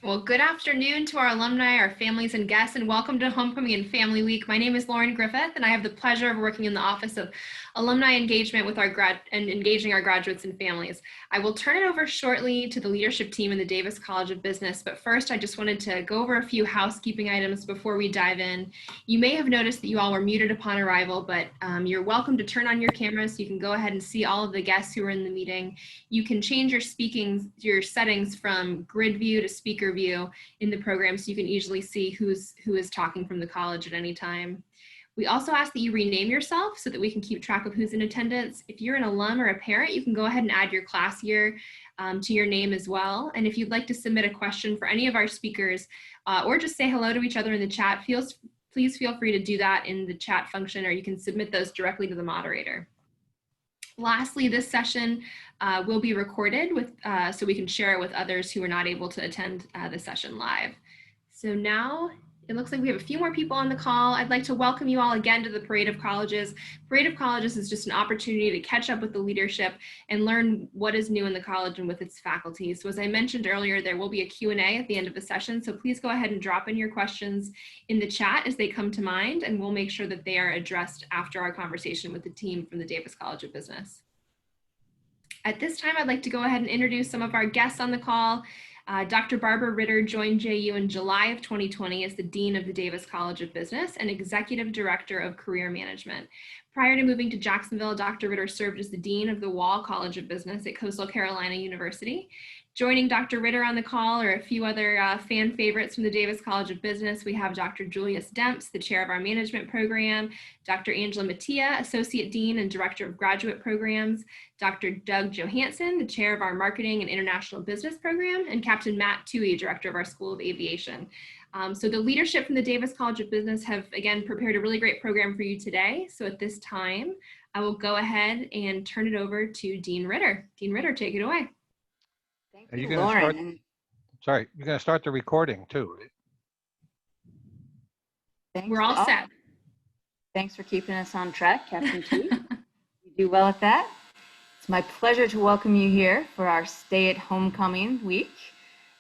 Well, good afternoon to our alumni, our families and guests, and welcome to Homecoming and Family Week. My name is Lauren Griffith, and I have the pleasure of working in the Office of Alumni Engagement with engaging our graduates and families. I will turn it over shortly to the leadership team in the Davis College of Business, but first I just wanted to go over a few housekeeping items before we dive in. You may have noticed that you all were muted upon arrival, but you're welcome to turn on your cameras so you can go ahead and see all of the guests who are in the meeting. You can change your settings from grid view to speaker view in the program so you can easily see who is talking from the college at any time. We also ask that you rename yourself so that we can keep track of who's in attendance. If you're an alum or a parent, you can go ahead and add your class year to your name as well. And if you'd like to submit a question for any of our speakers or just say hello to each other in the chat, please feel free to do that in the chat function, or you can submit those directly to the moderator. Lastly, this session will be recorded so we can share it with others who are not able to attend the session live. So now it looks like we have a few more people on the call. I'd like to welcome you all again to the Parade of Colleges. Parade of Colleges is just an opportunity to catch up with the leadership and learn what is new in the college and with its faculty. So as I mentioned earlier, there will be a Q&A at the end of the session. So please go ahead and drop in your questions in the chat as they come to mind, and we'll make sure that they are addressed after our conversation with the team from the Davis College of Business. At this time, I'd like to go ahead and introduce some of our guests on the call. Dr. Barbara Ritter joined JU in July of 2020 as the Dean of the Davis College of Business and Executive Director of Career Management. Prior to moving to Jacksonville, Dr. Ritter served as the Dean of the Wall College of Business at Coastal Carolina University. Joining Dr. Ritter on the call are a few other fan favorites from the Davis College of Business. We have Dr. Julius Demps, the chair of our management program, Dr. Angela Mattia, Associate Dean and Director of Graduate Programs, Dr. Doug Johansson, the chair of our Marketing and International Business program, and Captain Matt Toohey, director of our School of Aviation. So the leadership from the Davis College of Business have, again, prepared a really great program for you today. So at this time, I will go ahead and turn it over to Dean Ritter. Dean Ritter, take it away. Thank you, Lauren. Sorry, you're going to start the recording too. We're all set. Thanks for keeping us on track, Captain T. You do well at that. It's my pleasure to welcome you here for our Stay at Homecoming week.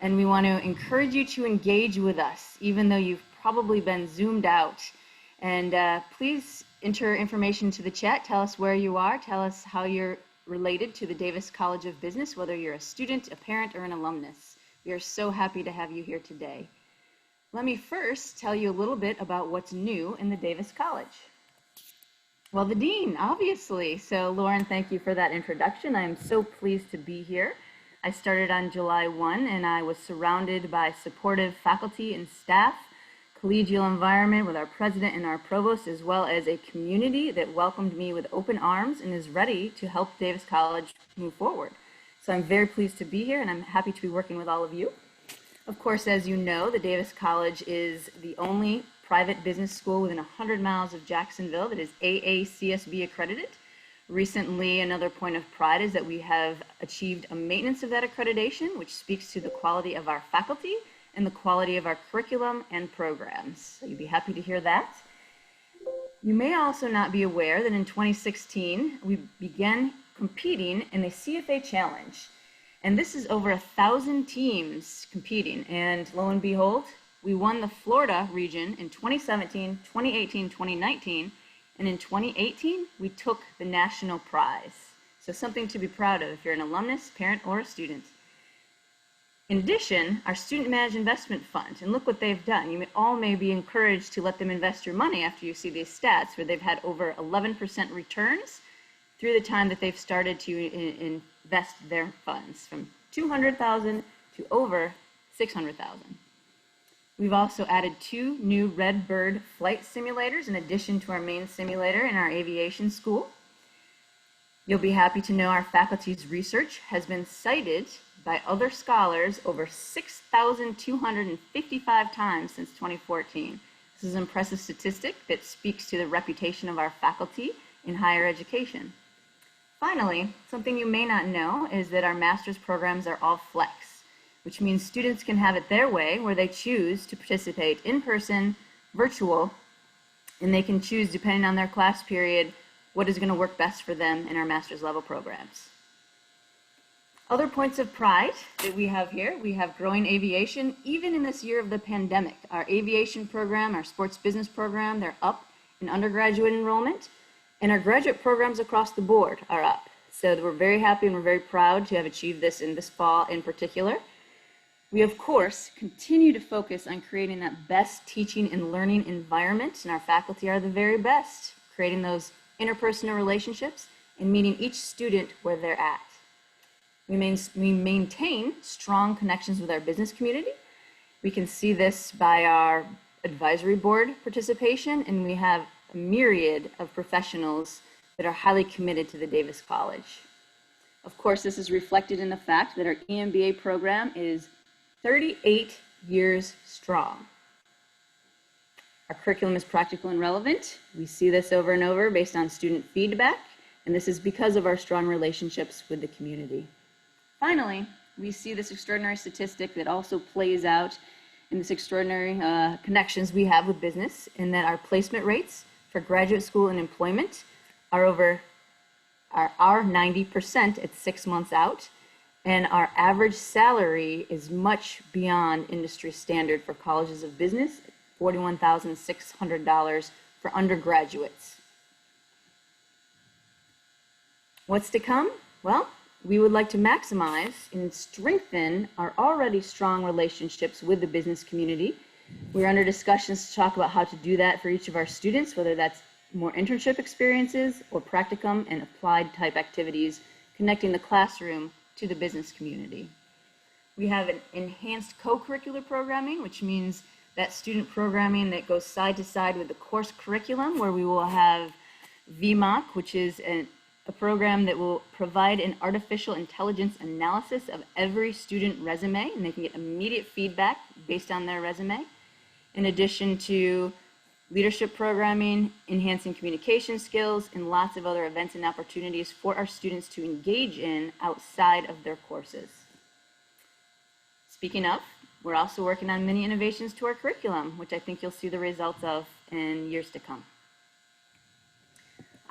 And we want to encourage you to engage with us, even though you've probably been zoomed out. And please enter information to the chat. Tell us where you are. Tell us how you're related to the Davis College of Business, whether you're a student, a parent, or an alumnus. We are so happy to have you here today. Let me first tell you a little bit about what's new in the Davis College. Well, the Dean, obviously. So Lauren, thank you for that introduction. I am so pleased to be here. I started on July 1, and I was surrounded by supportive faculty and staff, collegial environment with our president and our provost, as well as a community that welcomed me with open arms and is ready to help Davis College move forward. So I'm very pleased to be here, and I'm happy to be working with all of you. Of course, as you know, the Davis College is the only private business school within 100 miles of Jacksonville that is AACSB accredited. Recently, another point of pride is that we have achieved a maintenance of that accreditation, which speaks to the quality of our faculty and the quality of our curriculum and programs. So you'd be happy to hear that. You may also not be aware that in 2016, we began competing in the CFA Challenge. And this is over 1,000 teams competing. And lo and behold, we won the Florida region in 2017, 2018, 2019. And in 2018, we took the national prize. So something to be proud of if you're an alumnus, parent, or a student. In addition, our Student Managed Investment Fund, and look what they've done. You all may be encouraged to let them invest your money after you see these stats, where they've had over 11% returns through the time that they've started to invest their funds, from $200,000 to over $600,000. We've also added 2 new Redbird flight simulators in addition to our main simulator in our aviation school. You'll be happy to know our faculty's research has been cited by other scholars over 6,255 times since 2014. This is an impressive statistic that speaks to the reputation of our faculty in higher education. Finally, something you may not know is that our master's programs are all flex, which means students can have it their way where they choose to participate in person, virtual, and they can choose, depending on their class period, what is going to work best for them in our master's level programs. Other points of pride that we have here, we have growing aviation, even in this year of the pandemic. Our aviation program, our sports business program, they're up in undergraduate enrollment, and our graduate programs across the board are up. So we're very happy and we're very proud to have achieved this in this fall in particular. We, of course, continue to focus on creating that best teaching and learning environment, and our faculty are the very best, creating those interpersonal relationships and meeting each student where they're at. We maintain strong connections with our business community. We can see this by our advisory board participation, and we have a myriad of professionals that are highly committed to the Davis College. Of course, this is reflected in the fact that our EMBA program is 38 years strong. Our curriculum is practical and relevant. We see this over and over based on student feedback, and this is because of our strong relationships with the community. Finally, we see this extraordinary statistic that also plays out in this extraordinary connections we have with business, in that our placement rates for graduate school and employment are 90% at 6 months out, and our average salary is much beyond industry standard for colleges of business, $41,600 for undergraduates. What's to come? Well, we would like to maximize and strengthen our already strong relationships with the business community. We're under discussions to talk about how to do that for each of our students, whether that's more internship experiences or practicum and applied type activities, connecting the classroom to the business community. We have an enhanced co-curricular programming, which means that student programming that goes side to side with the course curriculum, where we will have VMOC, which is a program that will provide an artificial intelligence analysis of every student resume, and they can get immediate feedback based on their resume. In addition to leadership programming, enhancing communication skills, and lots of other events and opportunities for our students to engage in outside of their courses. Speaking of, we're also working on many innovations to our curriculum, which I think you'll see the results of in years to come.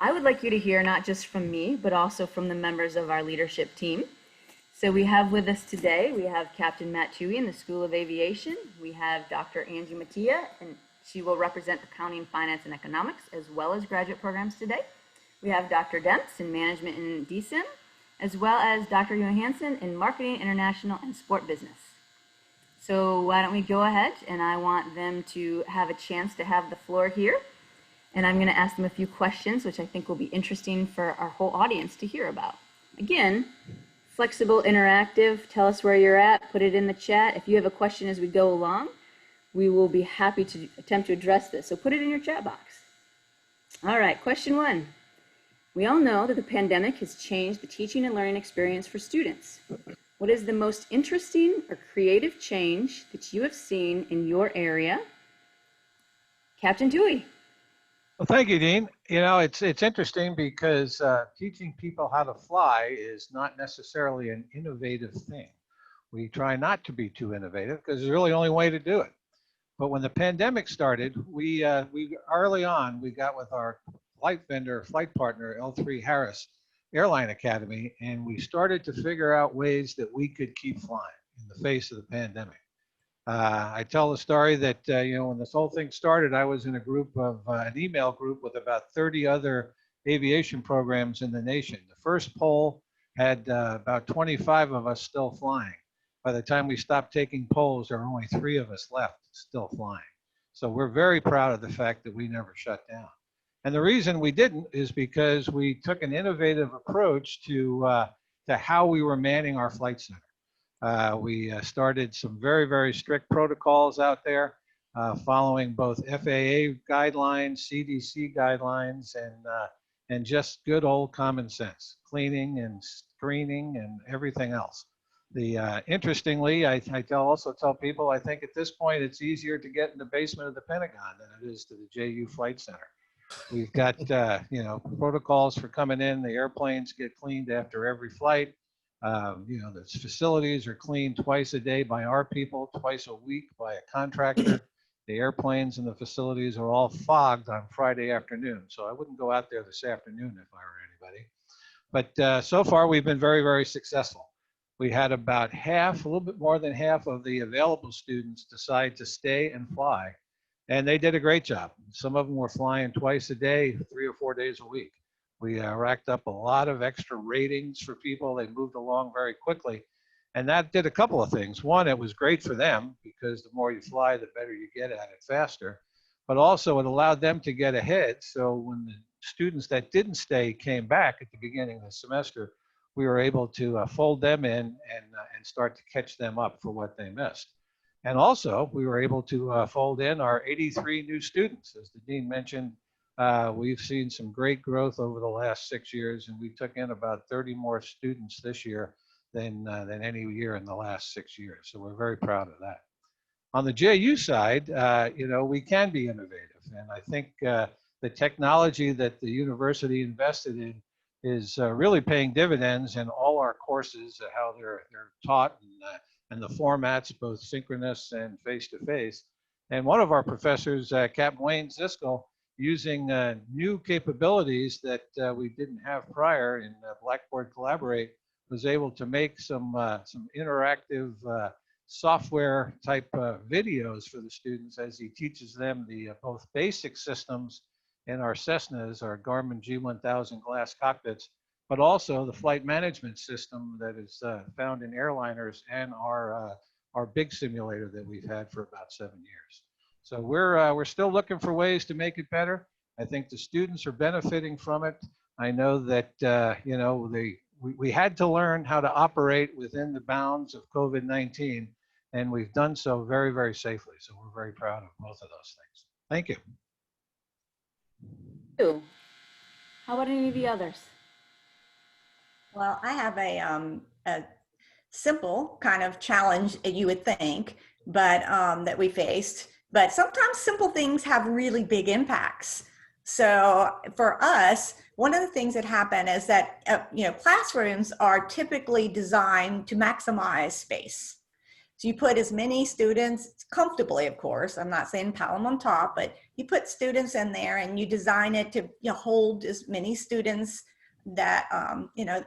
I would like you to hear not just from me, but also from the members of our leadership team. So we have with us today, we have Captain Matt Toohey in the School of Aviation. We have Dr. Angie Mattia, and she will represent accounting, finance, and economics, as well as graduate programs today. We have Dr. Demps in management and DSIM, as well as Dr. Johansson in marketing, international, and sport business. So why don't we go ahead, and I want them to have a chance to have the floor here. And I'm going to ask them a few questions, which I think will be interesting for our whole audience to hear about. Again, flexible, interactive, tell us where you're at, put it in the chat. If you have a question as we go along, we will be happy to attempt to address this. So put it in your chat box. All right, question one. We all know that the pandemic has changed the teaching and learning experience for students. What is the most interesting or creative change that you have seen in your area? Captain Toohey. Well, thank you, Dean. You know, it's interesting because teaching people how to fly is not necessarily an innovative thing. We try not to be too innovative because it's really the only way to do it. But when the pandemic started, we early on, we got with our flight partner, L3 Harris Airline Academy, and we started to figure out ways that we could keep flying in the face of the pandemic. I tell the story that, when this whole thing started, I was in a group of, an email group with about 30 other aviation programs in the nation. The first poll had about 25 of us still flying. By the time we stopped taking polls, there were only 3 of us left still flying. So we're very proud of the fact that we never shut down. And the reason we didn't is because we took an innovative approach to how we were manning our flight center. We started some very, very strict protocols out there, following both FAA guidelines, CDC guidelines, and just good old common sense, cleaning and screening and everything else. Interestingly, I also tell people, I think at this point it's easier to get in the basement of the Pentagon than it is to the JU Flight Center. We've got protocols for coming in. The airplanes get cleaned after every flight. The facilities are cleaned twice a day by our people, twice a week by a contractor. The airplanes and the facilities are all fogged on Friday afternoon. So I wouldn't go out there this afternoon if I were anybody. But so far we've been very, very successful. we had about half, a little bit more than half of the available students decide to stay and fly. And they did a great job. Some of them were flying twice a day, 3 or 4 days a week. We racked up a lot of extra ratings for people. They moved along very quickly. And that did a couple of things. One, it was great for them because the more you fly, the better you get at it faster. But also it allowed them to get ahead. So when the students that didn't stay came back at the beginning of the semester, we were able to fold them in and start to catch them up for what they missed. And also, we were able to fold in our 83 new students. As the dean mentioned, we've seen some great growth over the last 6 years, and we took in about 30 more students this year than any year in the last 6 years. So we're very proud of that. On the JU side, we can be innovative, and I think the technology that the university invested in is really paying dividends in all our courses, how they're taught, and the formats, both synchronous and face-to-face. And one of our professors, Captain Wayne Ziskel, using new capabilities that we didn't have prior in Blackboard Collaborate, was able to make some interactive software type videos for the students as he teaches them the both basic systems in our Cessnas, our Garmin G1000 glass cockpits, but also the flight management system that is found in airliners and our big simulator that we've had for about 7 years. So we're still looking for ways to make it better. I think the students are benefiting from it. I know that we had to learn how to operate within the bounds of COVID-19, and we've done so very, very safely. So we're very proud of both of those things. Thank you. How about any of the others? Well, I have a simple kind of challenge, you would think, but that we faced. But sometimes simple things have really big impacts. So for us, one of the things that happen is that classrooms are typically designed to maximize space. So you put as many students comfortably, of course. I'm not saying pile them on top, but you put students in there and you design it to hold as many students that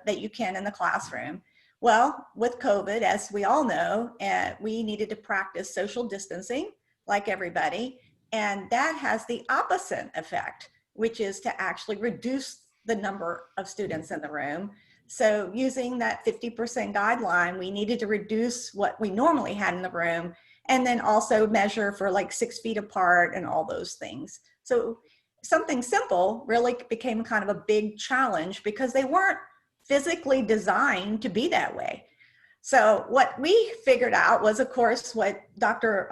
that you can in the classroom. Well, with COVID, as we all know, we needed to practice social distancing like everybody, and that has the opposite effect, which is to actually reduce the number of students in the room. So using that 50% guideline, we needed to reduce what we normally had in the room, and then also measure for like 6 feet apart and all those things. So something simple really became kind of a big challenge because they weren't physically designed to be that way. So what we figured out was, of course, what Dr.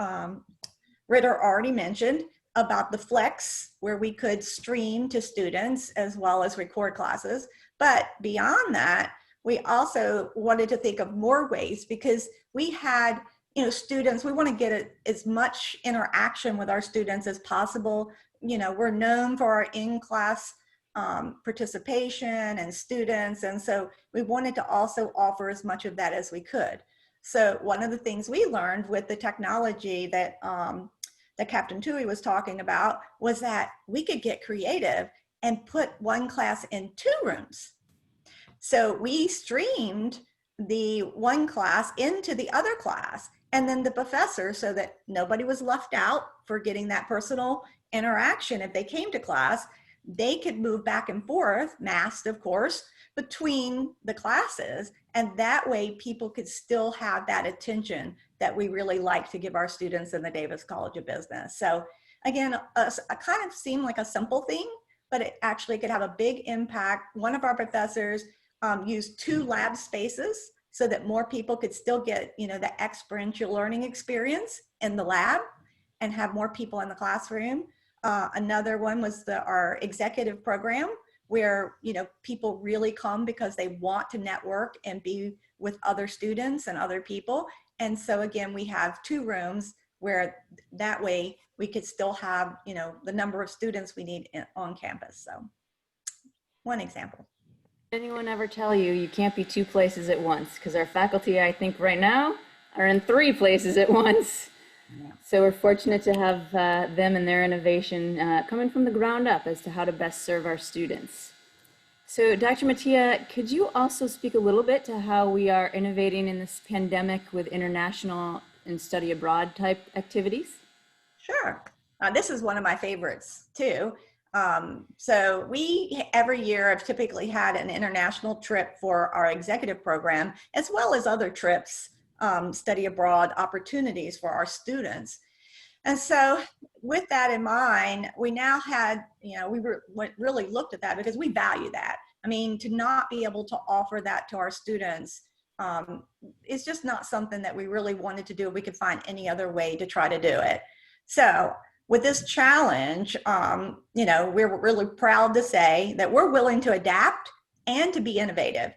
Ritter already mentioned about the Flex, where we could stream to students as well as record classes. But beyond that, we also wanted to think of more ways because we had, students, we want to get as much interaction with our students as possible. We're known for our in-class participation and students. And so we wanted to also offer as much of that as we could. So one of the things we learned with the technology that Captain Tui was talking about was that we could get creative and put one class in 2 rooms. So we streamed the one class into the other class and then the professor, so that nobody was left out for getting that personal interaction. If they came to class, they could move back and forth, masked of course, between the classes. And that way people could still have that attention that we really like to give our students in the Davis College of Business. So again, a kind of seemed like a simple thing, but it actually could have a big impact. One of our professors used 2 lab spaces so that more people could still get, the experiential learning experience in the lab and have more people in the classroom. Another one was our executive program, where people really come because they want to network and be with other students and other people. And so again, we have 2 rooms where that way we could still have the number of students we need on campus. So one example. Anyone ever tell you you can't be 2 places at once? Because our faculty, I think right now, are in 3 places at once. Yeah. So we're fortunate to have them and their innovation coming from the ground up as to how to best serve our students. So, Dr. Mattia, could you also speak a little bit to how we are innovating in this pandemic with international and study abroad type activities? Sure. This is one of my favorites too. So we every year have typically had an international trip for our executive program, as well as other trips, study abroad opportunities for our students. And so with that in mind, we now had, really looked at that because we value that. I mean, to not be able to offer that to our students is just not something that we really wanted to do. We could find any other way to try to do it. So with this challenge, we're really proud to say that we're willing to adapt and to be innovative.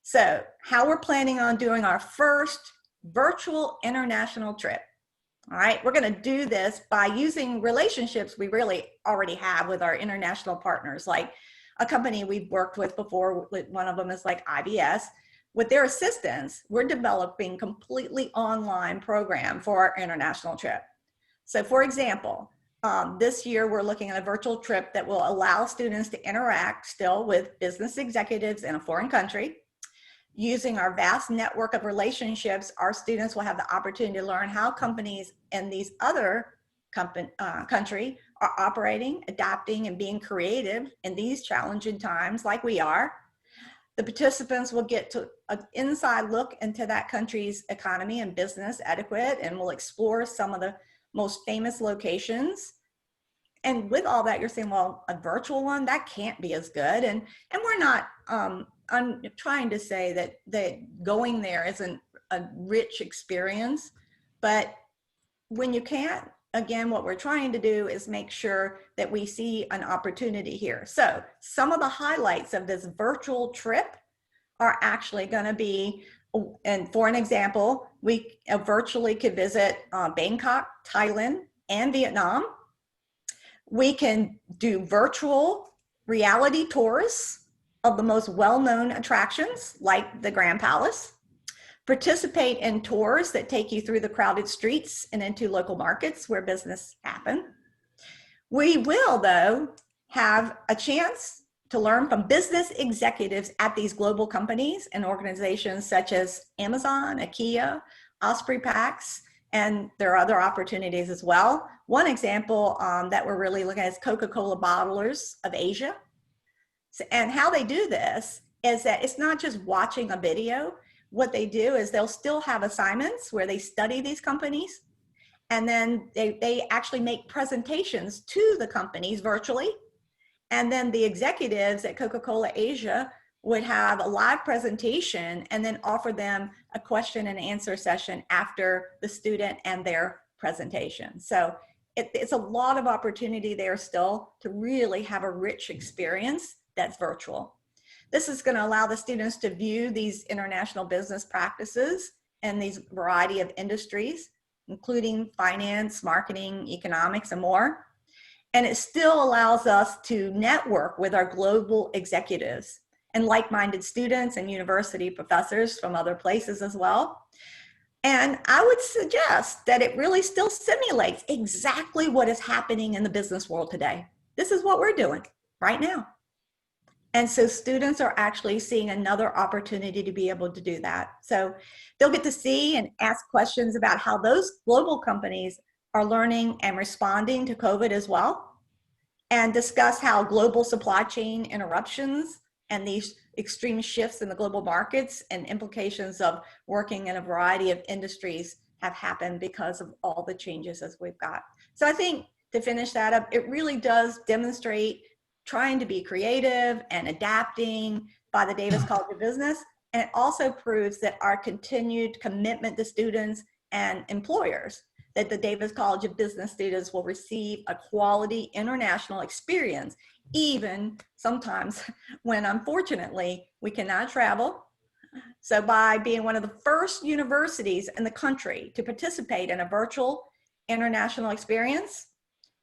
So how we're planning on doing our first virtual international trip. All right, we're going to do this by using relationships we really already have with our international partners, like a company we've worked with before. One of them is like IBS. With their assistance, we're developing completely online program for our international trip. So for example, this year we're looking at a virtual trip that will allow students to interact still with business executives in a foreign country. Using our vast network of relationships, our students will have the opportunity to learn how companies in these other country are operating, adapting, and being creative in these challenging times like we are. The participants will get to an inside look into that country's economy and business etiquette, and will explore some of the most famous locations. And with all that, you're saying, well, a virtual one, that can't be as good. And we're not, I'm trying to say that going there isn't a rich experience, but when you can't, again, what we're trying to do is make sure that we see an opportunity here. So some of the highlights of this virtual trip are actually going to be, and for an example, we virtually could visit Bangkok, Thailand, and Vietnam. We can do virtual reality tours of the most well-known attractions like the Grand Palace. Participate in tours that take you through the crowded streets and into local markets where business happen. We will, though, have a chance to learn from business executives at these global companies and organizations such as Amazon, IKEA, Osprey Packs, and there are other opportunities as well. One example that we're really looking at is Coca-Cola bottlers of Asia. So, and how they do this is that it's not just watching a video. What they do is they'll still have assignments where they study these companies, and then they actually make presentations to the companies virtually. And then the executives at Coca-Cola Asia would have a live presentation and then offer them a question and answer session after the student and their presentation. So it's a lot of opportunity there still to really have a rich experience that's virtual. This is going to allow the students to view these international business practices and these variety of industries, including finance, marketing, economics, and more. And it still allows us to network with our global executives and like-minded students and university professors from other places as well. And I would suggest that it really still simulates exactly what is happening in the business world today. This is what we're doing right now. And so students are actually seeing another opportunity to be able to do that. So they'll get to see and ask questions about how those global companies are learning and responding to COVID as well, and discuss how global supply chain interruptions and these extreme shifts in the global markets and implications of working in a variety of industries have happened because of all the changes as we've got. So I think to finish that up, it really does demonstrate trying to be creative and adapting by the Davis College of Business. And it also proves that our continued commitment to students and employers, that the Davis College of Business students will receive a quality international experience, even sometimes when unfortunately we cannot travel. So by being one of the first universities in the country to participate in a virtual international experience,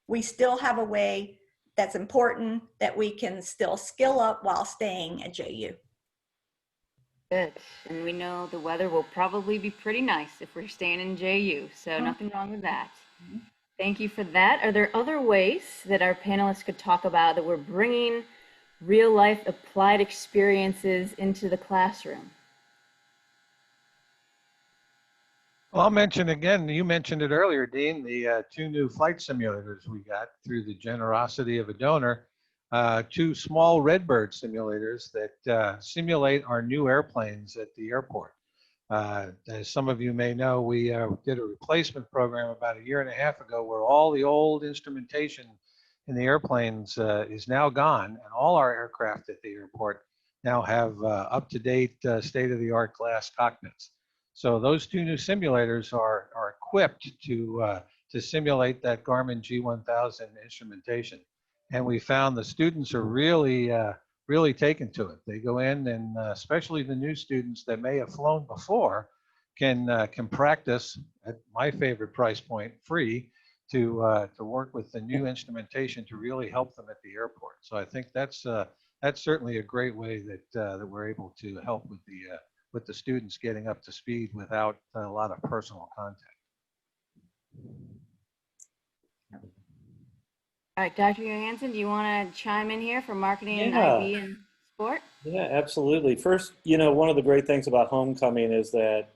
we still have a way that's important that we can still skill up while staying at JU. Good. And we know the weather will probably be pretty nice if we're staying in JU, so nothing wrong with that. Thank you for that. Are there other ways that our panelists could talk about that we're bringing real-life applied experiences into the classroom? Well, I'll mention again, you mentioned it earlier, Dean, the 2 new flight simulators we got through the generosity of a donor. 2 small Redbird simulators that simulate our new airplanes at the airport. As some of you may know, we did a replacement program about a year and a half ago where all the old instrumentation in the airplanes is now gone, and all our aircraft at the airport now have up-to-date, state-of-the-art glass cockpits. So those 2 new simulators are equipped to simulate that Garmin G1000 instrumentation. And we found the students are really taken to it. They go in and especially the new students that may have flown before can practice at my favorite price point, free, to work with the new instrumentation to really help them at the airport. So I think that's certainly a great way that we're able to help with the students getting up to speed without a lot of personal contact. All right, Dr. Johansson, do you want to chime in here for marketing and Yeah, IB and sport? yeah, absolutely. First, one of the great things about homecoming is that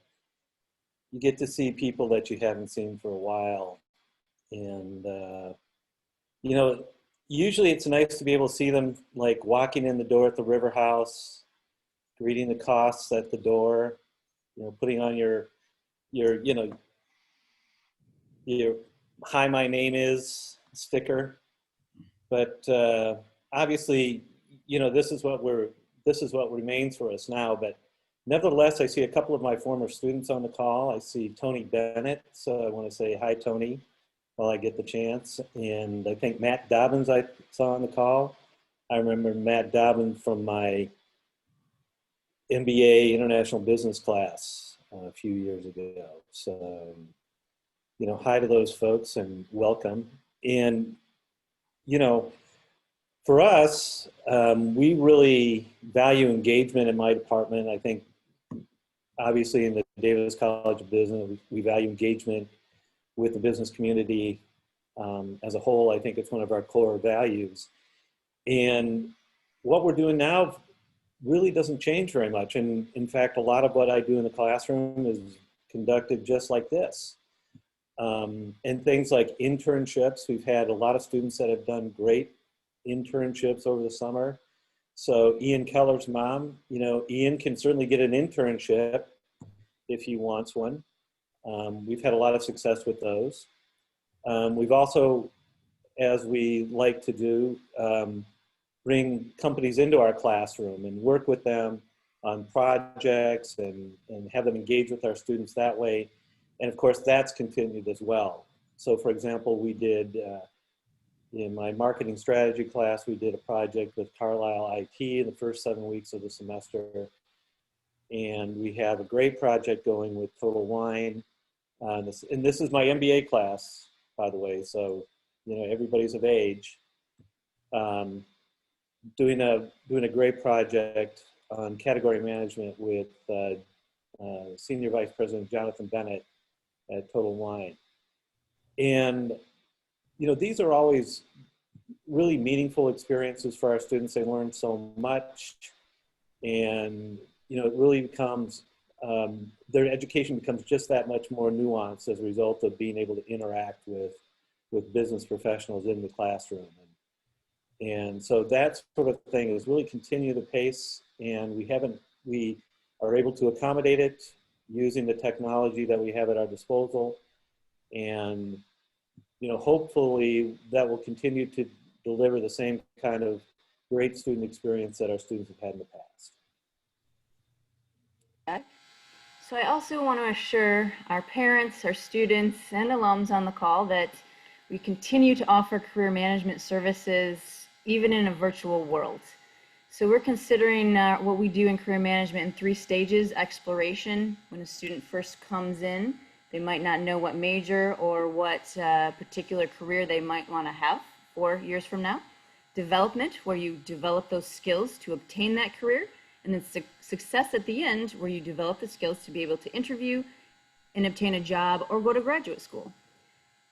you get to see people that you haven't seen for a while. And, usually it's nice to be able to see them like walking in the door at the River House, greeting the costs at the door, putting on your "Hi, my name is" sticker. But obviously, this is what remains for us now. But nevertheless, I see a couple of my former students on the call. I see Tony Bennett, so I want to say hi, Tony, while I get the chance. And I think Matt Dobbins I saw on the call. I remember Matt Dobbins from my MBA International Business class a few years ago. So, hi to those folks and welcome. And, for us, we really value engagement in my department. I think, obviously, in the Davis College of Business, we value engagement with the business community as a whole. I think it's one of our core values. And what we're doing now really doesn't change very much. And in fact, a lot of what I do in the classroom is conducted just like this. And things like internships, we've had a lot of students that have done great internships over the summer. So Ian Keller's mom, Ian can certainly get an internship if he wants one. We've had a lot of success with those. We've also, as we like to do, bring companies into our classroom and work with them on projects and have them engage with our students that way. And of course, that's continued as well. So for example, we did, in my marketing strategy class, we did a project with Carlisle IT in the first 7 weeks of the semester. And we have a great project going with Total Wine. And this is my MBA class, by the way, so everybody's of age. Doing a great project on category management with Senior Vice President Jonathan Bennett at Total Wine. And these are always really meaningful experiences for our students. They learn so much, and it really becomes their education becomes just that much more nuanced as a result of being able to interact with business professionals in the classroom. And so that sort of thing is really continue the pace, and we are able to accommodate it using the technology that we have at our disposal. And hopefully that will continue to deliver the same kind of great student experience that our students have had in the past. So I also want to assure our parents, our students, and alums on the call that we continue to offer career management services even in a virtual world. So we're considering what we do in career management in 3 stages: exploration, when a student first comes in. They might not know what major or what particular career they might want to have 4 years from now. Development, where you develop those skills to obtain that career. And then success at the end, where you develop the skills to be able to interview and obtain a job or go to graduate school.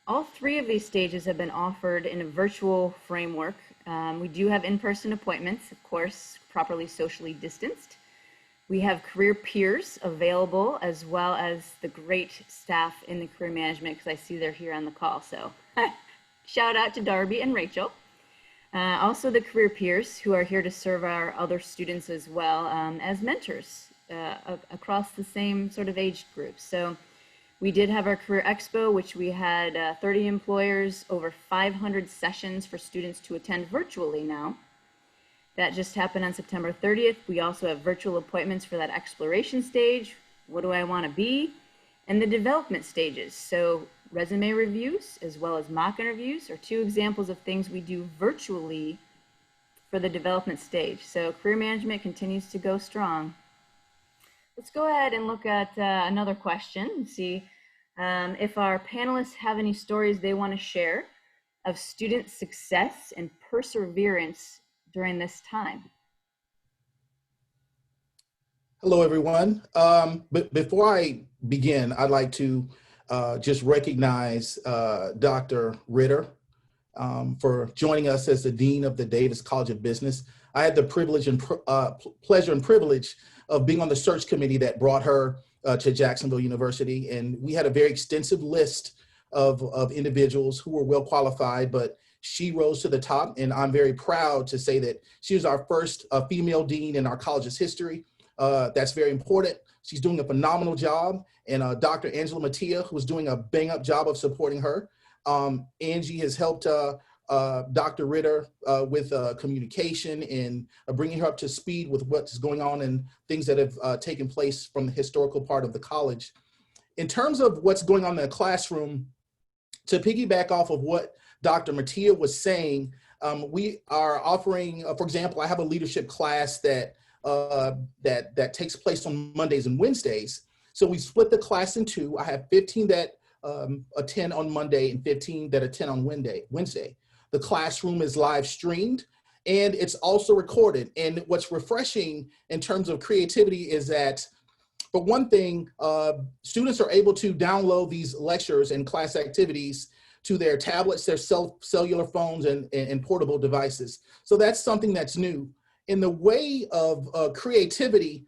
All 3 of these stages have been offered in a virtual framework We do have in-person appointments, of course, properly socially distanced. We have career peers available, as well as the great staff in the career management, because I see they're here on the call. So shout out to Darby and Rachel. Also the career peers who are here to serve our other students as well, as mentors across the same sort of age group. So we did have our career expo, which we had 30 employers, over 500 sessions for students to attend virtually now. That just happened on September 30th. We also have virtual appointments for that exploration stage. What do I want to be? And the development stages. So resume reviews as well as mock interviews are two examples of things we do virtually for the development stage. So career management continues to go strong. Let's go ahead and look at another question and see if our panelists have any stories they want to share of student success and perseverance during this time. Hello, everyone. But before I begin, I'd like to just recognize Dr. Ritter for joining us as the Dean of the Davis College of Business. I had the privilege and pleasure and privilege of being on the search committee that brought her to Jacksonville University. And we had a very extensive list of individuals who were well qualified, but she rose to the top. And I'm very proud to say that she was our first female dean in our college's history. That's very important. She's doing a phenomenal job. And Dr. Angela Mattia, who is doing a bang-up job of supporting her. Angie has helped Dr. Ritter with communication and bringing her up to speed with what's going on and things that have taken place from the historical part of the college. In terms of what's going on in the classroom, to piggyback off of what Dr. Mattia was saying, we are offering, for example, I have a leadership class that takes place on Mondays and Wednesdays. So we split the class in two. I have 15 that attend on Monday and 15 that attend on Wednesday. The classroom is live streamed and it's also recorded. And what's refreshing in terms of creativity is that, for one thing, students are able to download these lectures and class activities to their tablets, their cellular phones, and portable devices. So that's something that's new. In the way of creativity,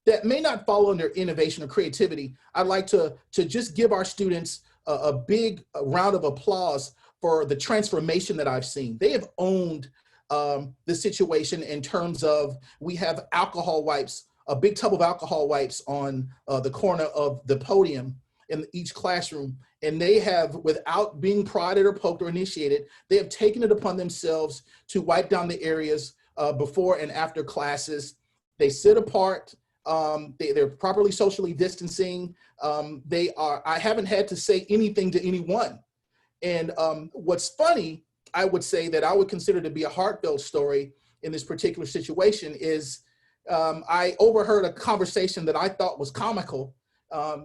that may not fall under innovation or creativity, I'd like to just give our students a big round of applause for the transformation that I've seen. They have owned the situation in terms of, we have alcohol wipes, a big tub of alcohol wipes on the corner of the podium in each classroom. And they have, without being prodded or poked or initiated, they have taken it upon themselves to wipe down the areas before and after classes. They sit apart. They're properly socially distancing. I haven't had to say anything to anyone. And what's funny, I would say that I would consider to be a heartfelt story in this particular situation is I overheard a conversation that I thought was comical.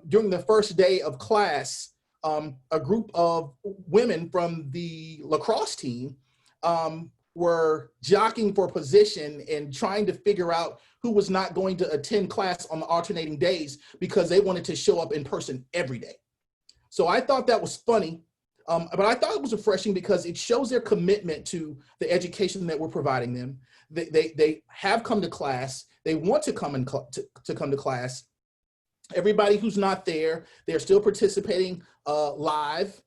During the first day of class, a group of women from the lacrosse team were jockeying for position and trying to figure out who was not going to attend class on the alternating days because they wanted to show up in person every day. So I thought that was funny, but I thought it was refreshing because it shows their commitment to the education that we're providing them. They have come to class. They want to come to class. Everybody who's not there, they're still participating live,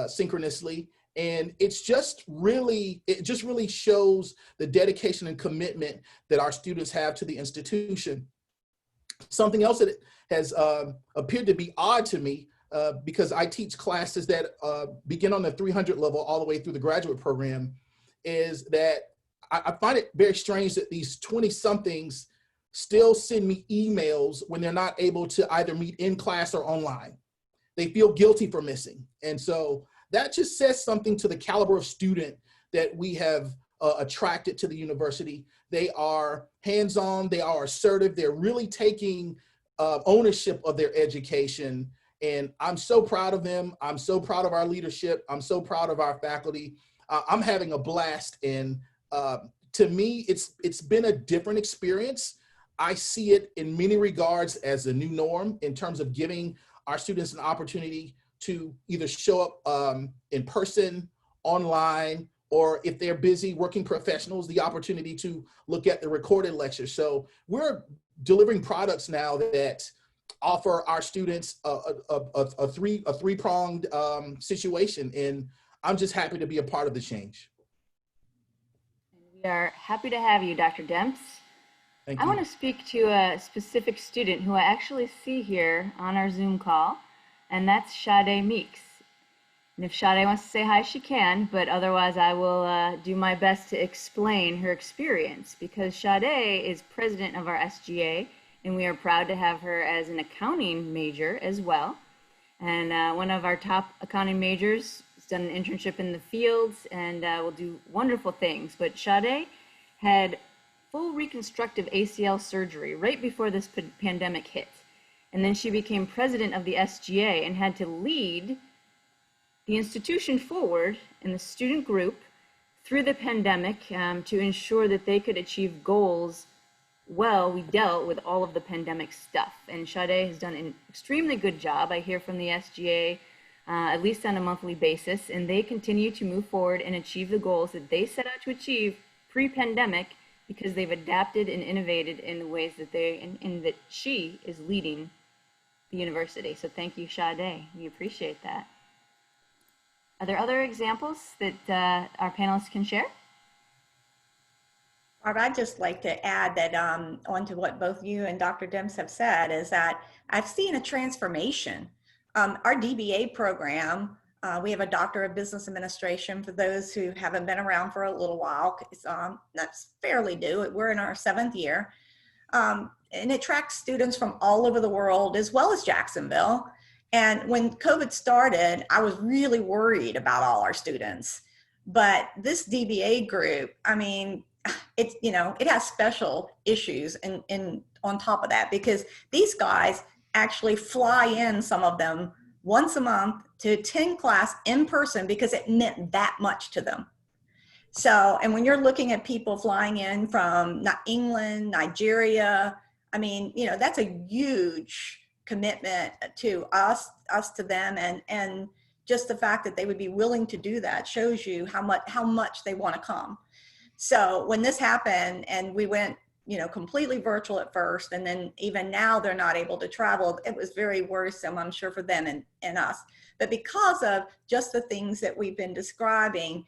synchronously. And it just really shows the dedication and commitment that our students have to the institution. Something else that has appeared to be odd to me, because I teach classes that begin on the 300 level all the way through the graduate program, is that I find it very strange that these 20-somethings still send me emails when they're not able to either meet in class or online. They feel guilty for missing. And so that just says something to the caliber of student that we have attracted to the university. They are hands-on, they are assertive, they're really taking ownership of their education. And I'm so proud of them. I'm so proud of our leadership. I'm so proud of our faculty. I'm having a blast. And to me, it's been a different experience. I see it in many regards as a new norm in terms of giving our students an opportunity to either show up in person, online, or if they're busy working professionals, the opportunity to look at the recorded lectures. So we're delivering products now that offer our students a three-pronged situation, and I'm just happy to be a part of the change. We are happy to have you, Dr. Demps. Thank I you. want to speak to a specific student who I actually see here on our Zoom call, and that's Sade Meeks. And if Sade wants to say hi, she can, but otherwise I will do my best to explain her experience, because Sade is president of our SGA, and we are proud to have her as an accounting major as well. And one of our top accounting majors has done an internship in the fields and will do wonderful things. But Sade had full reconstructive ACL surgery right before this pandemic hit. And then she became president of the SGA and had to lead the institution forward in the student group through the pandemic to ensure that they could achieve goals. Well, we dealt with all of the pandemic stuff, and Sade has done an extremely good job. I hear from the SGA at least on a monthly basis, and they continue to move forward and achieve the goals that they set out to achieve pre-pandemic, because they've adapted and innovated in the ways that that she is leading the university. So thank you, Sade. We appreciate that. Are there other examples that our panelists can share? Barb, I'd just like to add that onto what both you and Dr. Demps have said, is that I've seen a transformation. Our DBA program, we have a Doctor of Business Administration for those who haven't been around for a little while. That's fairly new. We're in our 7th year. And it attracts students from all over the world, as well as Jacksonville. And when COVID started, I was really worried about all our students. But this DBA group, I mean, it has special issues and on top of that, because these guys actually fly in, some of them, once a month to attend class in person because it meant that much to them. So, and when you're looking at people flying in from England, Nigeria, I mean, that's a huge commitment to us to them, and just the fact that they would be willing to do that shows you how much they want to come. So when this happened and we went, completely virtual at first, and then even now they're not able to travel, it was very worrisome, I'm sure, for them and us. But because of just the things that we've been describing,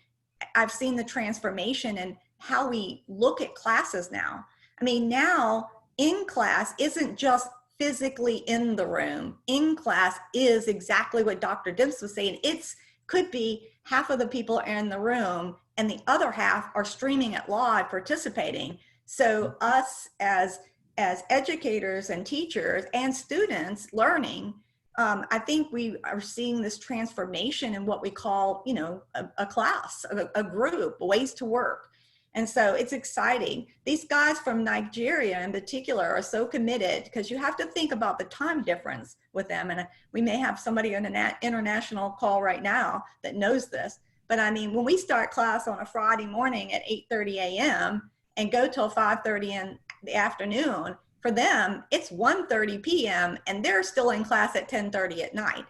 I've seen the transformation in how we look at classes now. I mean, now in class isn't just physically in the room. In class is exactly what Dr. Demps was saying. It's could be half of the people are in the room and the other half are streaming it live, participating. So us as educators and teachers and students learning, I think we are seeing this transformation in what we call, a class, a group, ways to work. And so it's exciting. These guys from Nigeria in particular are so committed, because you have to think about the time difference with them. And we may have somebody on an international call right now that knows this. But I mean, when we start class on a Friday morning at 8:30 a.m. and go till 5:30 in the afternoon, for them, it's 1:30 p.m. and they're still in class at 10:30 at night.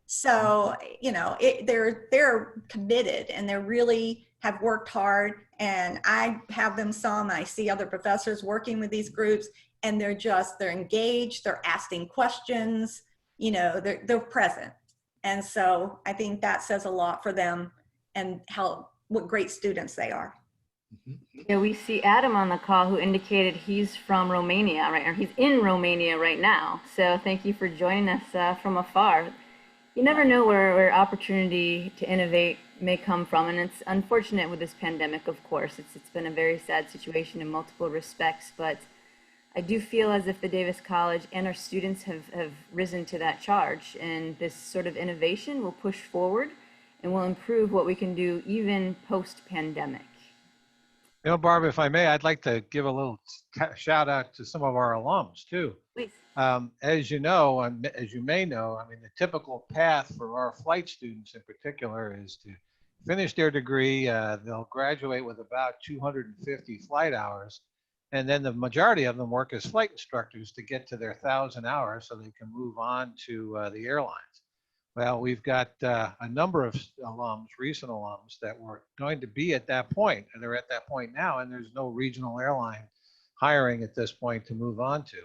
So, they're committed and they really have worked hard. And I have them I see other professors working with these groups, and they're engaged, they're asking questions, they're present. And so I think that says a lot for them and what great students they are. Yeah, we see Adam on the call, who indicated he's from Romania, right? Or he's in Romania right now. So thank you for joining us from afar. You never know where opportunity to innovate may come from, and it's unfortunate with this pandemic, of course. It's been a very sad situation in multiple respects, but I do feel as if the Davis College and our students have risen to that charge, and this sort of innovation will push forward and will improve what we can do even post-pandemic. Barb, if I may, I'd like to give a little shout out to some of our alums too. Please. As you know, and as you may know, I mean, the typical path for our flight students in particular is to finish their degree. They'll graduate with about 250 flight hours. And then the majority of them work as flight instructors to get to their 1,000 hours so they can move on to the airlines. Well, we've got a number of alums, recent alums, that were going to be at that point, and they're at that point now, and there's no regional airline hiring at this point to move on to.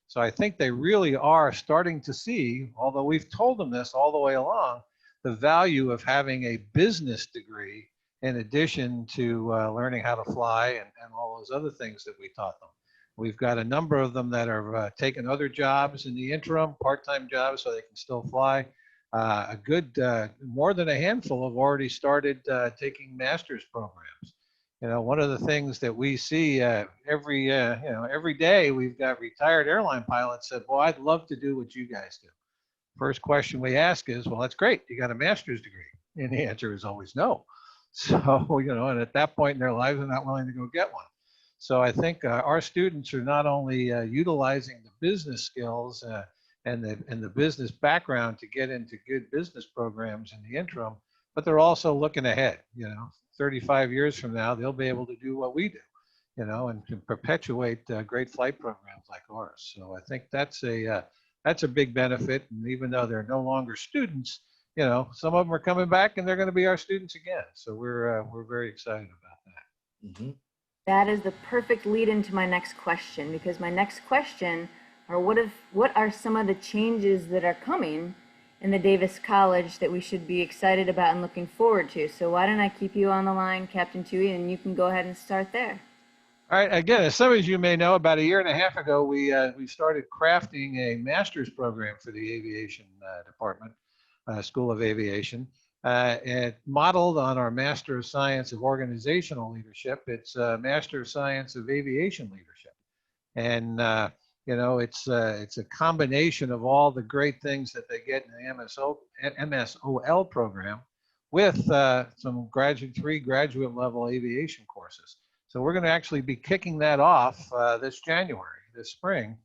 So I think they really are starting to see, although we've told them this all the way along, the value of having a business degree in addition to learning how to fly and all those other things that we taught them. We've got a number of them that are taking other jobs in the interim, part-time jobs, so they can still fly. A good, more than a handful have already started taking master's programs. You know, one of the things that we see every day, we've got retired airline pilots said, "Well, I'd love to do what you guys do." First question we ask is, "Well, that's great. You got a master's degree?" And the answer is always no. So, and at that point in their lives, they're not willing to go get one. So I think our students are not only utilizing the business skills and the business background to get into good business programs in the interim, but they're also looking ahead. 35 years from now, they'll be able to do what we do, and can perpetuate great flight programs like ours. So I think that's a big benefit. And even though they're no longer students, some of them are coming back and they're going to be our students again. So we're very excited about that. Mm-hmm. That is the perfect lead into my next question, because my next question are what are some of the changes that are coming in the Davis College that we should be excited about and looking forward to? So why don't I keep you on the line, Captain Tui, and you can go ahead and start there. All right. Again, as some of you may know, about a year and a half ago, we started crafting a master's program for the aviation department, School of Aviation. And modeled on our Master of Science of Organizational Leadership. It's a Master of Science of Aviation Leadership. And, it's a combination of all the great things that they get in the MSOL program with some three graduate level aviation courses. So we're going to actually be kicking that off this spring,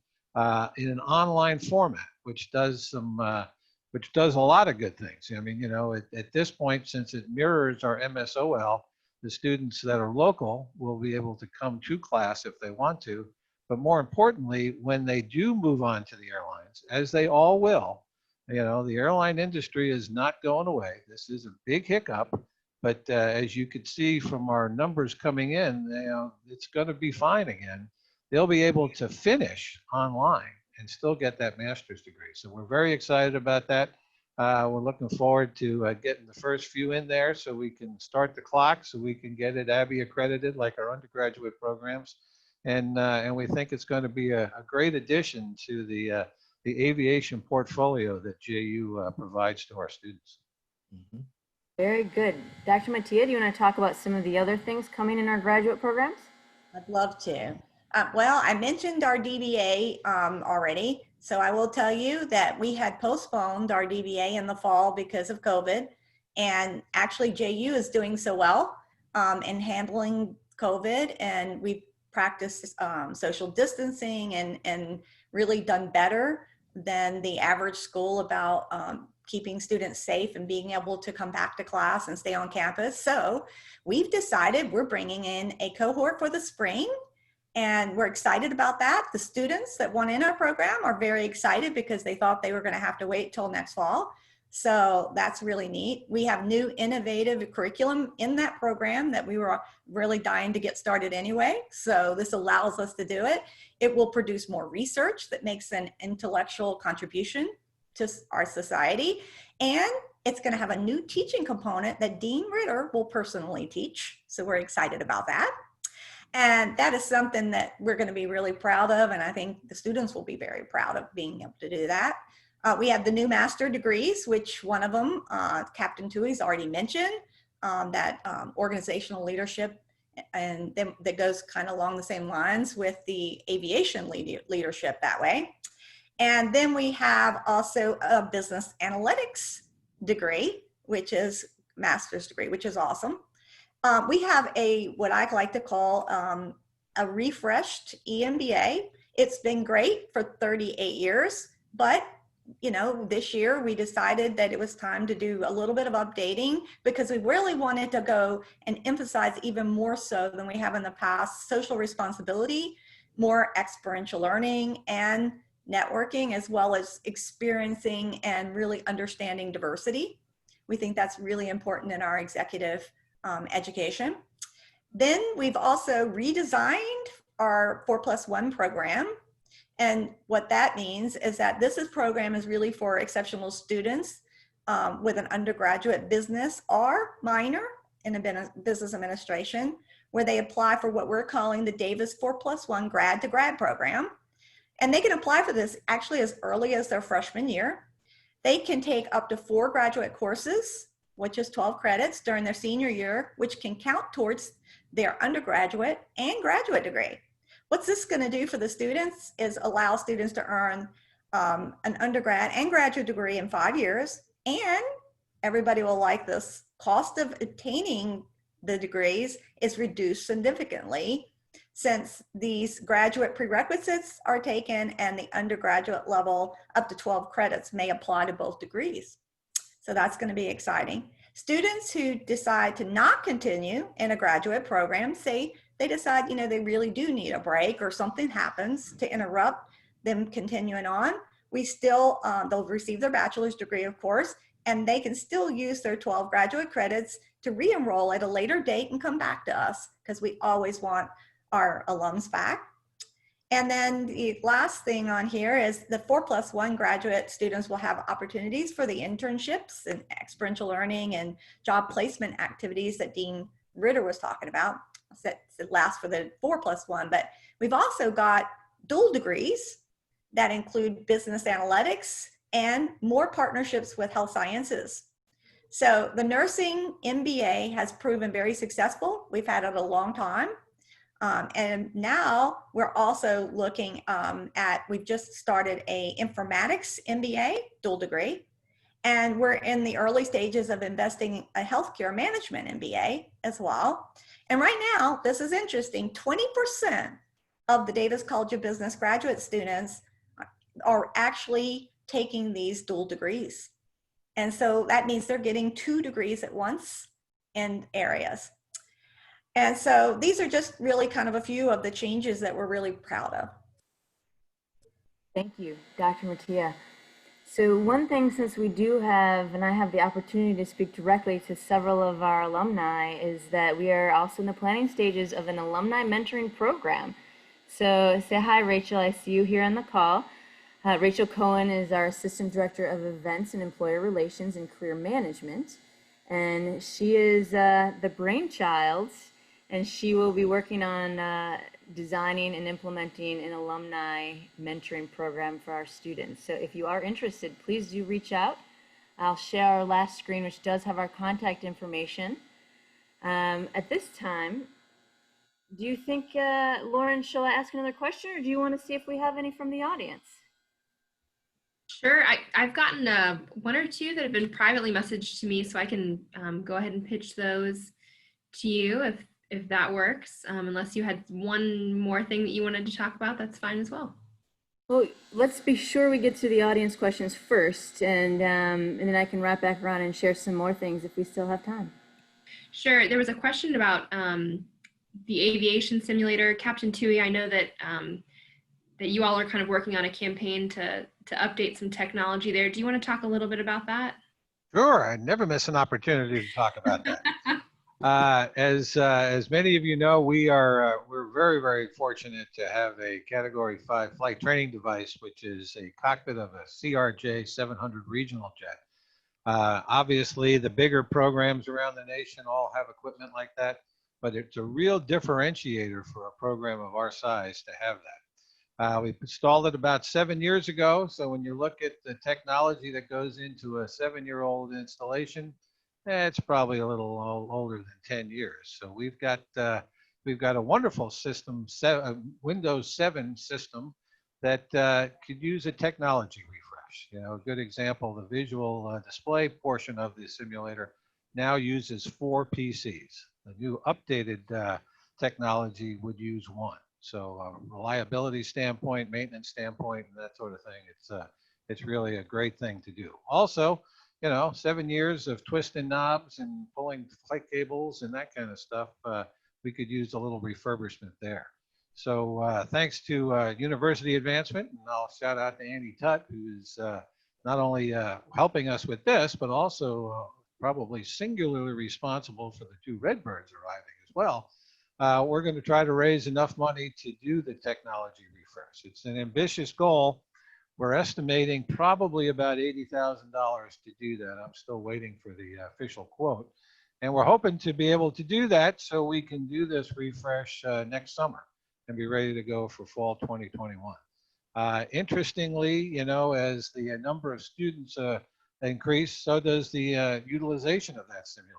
in an online format, which does a lot of good things. I mean, at this point, since it mirrors our MSOL, the students that are local will be able to come to class if they want to. But more importantly, when they do move on to the airlines, as they all will, the airline industry is not going away. This is a big hiccup, but as you could see from our numbers coming in, it's going to be fine again. They'll be able to finish online and still get that master's degree. So we're very excited about that. We're looking forward to getting the first few in there so we can start the clock, so we can get it ABI accredited like our undergraduate programs. And we think it's going to be a great addition to the aviation portfolio that JU provides to our students. Mm-hmm. Very good. Dr. Mattia, do you want to talk about some of the other things coming in our graduate programs? I'd love to. Well, I mentioned our DBA already. So I will tell you that we had postponed our DBA in the fall because of COVID. And actually JU is doing so well in handling COVID. And we've practiced social distancing and really done better than the average school about keeping students safe and being able to come back to class and stay on campus. So we've decided we're bringing in a cohort for the spring. And we're excited about that. The students that want in our program are very excited because they thought they were going to have to wait till next fall. So that's really neat. We have new innovative curriculum in that program that we were really dying to get started anyway. So this allows us to do it. It will produce more research that makes an intellectual contribution to our society. And it's going to have a new teaching component that Dean Ritter will personally teach. So we're excited about that. And that is something that we're going to be really proud of. And I think the students will be very proud of being able to do that. We have the new master degrees, which one of them, Captain Tui's already mentioned, that organizational leadership, and then that goes kind of along the same lines with the aviation leadership that way. And then we have also a business analytics degree, which is master's degree, which is awesome. We have what I like to call a refreshed EMBA. It's been great for 38 years, but this year we decided that it was time to do a little bit of updating because we really wanted to go and emphasize even more so than we have in the past, social responsibility, more experiential learning, and networking as well as experiencing and really understanding diversity. We think that's really important in our executive education. Then we've also redesigned our 4+1 program. And what that means is that this program is really for exceptional students with an undergraduate business or minor in a business administration, where they apply for what we're calling the Davis 4+1 grad to grad program. And they can apply for this actually as early as their freshman year. They can take up to 4 graduate courses, which is 12 credits during their senior year, which can count towards their undergraduate and graduate degree. What's this going to do for the students is allow students to earn an undergrad and graduate degree in 5 years. And everybody will like this. Cost of attaining the degrees is reduced significantly since these graduate prerequisites are taken and the undergraduate level up to 12 credits may apply to both degrees. So that's going to be exciting. Students who decide to not continue in a graduate program, say they decide, you know, they really do need a break or something happens to interrupt them continuing on, we still, they'll receive their bachelor's degree, of course, and they can still use their 12 graduate credits to re-enroll at a later date and come back to us, because we always want our alums back. And then the last thing on here is the 4+1 graduate students will have opportunities for the internships and experiential learning and job placement activities that Dean Ritter was talking about. That lasts for the 4+1, but we've also got dual degrees that include business analytics and more partnerships with health sciences. So the nursing MBA has proven very successful. We've had it a long time. And now we're also looking we've just started a informatics MBA dual degree, and we're in the early stages of investing a healthcare management MBA as well. And right now, this is interesting, 20% of the Davis College of Business graduate students are actually taking these dual degrees. And so that means they're getting 2 degrees at once in areas. And so these are just really kind of a few of the changes that we're really proud of. Thank you, Dr. Mattia. So one thing, since we do have, and I have the opportunity to speak directly to several of our alumni, is that we are also in the planning stages of an alumni mentoring program. So say hi, Rachel. I see you here on the call. Rachel Cohen is our Assistant Director of Events and Employer Relations and Career Management. And she is the brainchild, and she will be working on designing and implementing an alumni mentoring program for our students. So if you are interested, please do reach out. I'll share our last screen, which does have our contact information. At this time, do you think, Lauren, shall I ask another question, or do you want to see if we have any from the audience? Sure. I've gotten 1 or 2 that have been privately messaged to me, so I can go ahead and pitch those to you if that works. Unless you had one more thing that you wanted to talk about, that's fine as well. Well, let's be sure we get to the audience questions first, and then I can wrap back around and share some more things if we still have time. Sure. There was a question about the aviation simulator. Captain Tui, I know that that you all are kind of working on a campaign to update some technology there. Do you want to talk a little bit about that? Sure, I never miss an opportunity to talk about that. As many of you know, we're very, very fortunate to have a Category 5 flight training device, which is a cockpit of a CRJ 700 regional jet. Obviously, the bigger programs around the nation all have equipment like that, but it's a real differentiator for a program of our size to have that. We installed it about 7 years ago, so when you look at the technology that goes into a 7-year-old installation, it's probably a little older than 10 years. So we've got a wonderful system, Windows 7 system that could use a technology refresh. You know, a good example, the visual display portion of the simulator now uses 4 PCs. The new updated technology would use 1. So reliability standpoint, maintenance standpoint, and that sort of thing, it's really a great thing to do. Also, you know, 7 years of twisting knobs and pulling flight cables and that kind of stuff, we could use a little refurbishment there. So thanks to University Advancement, and I'll shout out to Andy Tutt, who's not only helping us with this, but also probably singularly responsible for the 2 Redbirds arriving as well. We're going to try to raise enough money to do the technology refresh. It's an ambitious goal. We're estimating probably about $80,000 to do that. I'm still waiting for the official quote. And we're hoping to be able to do that so we can do this refresh next summer and be ready to go for fall 2021. Interestingly, you know, as the number of students increase, so does the utilization of that simulator.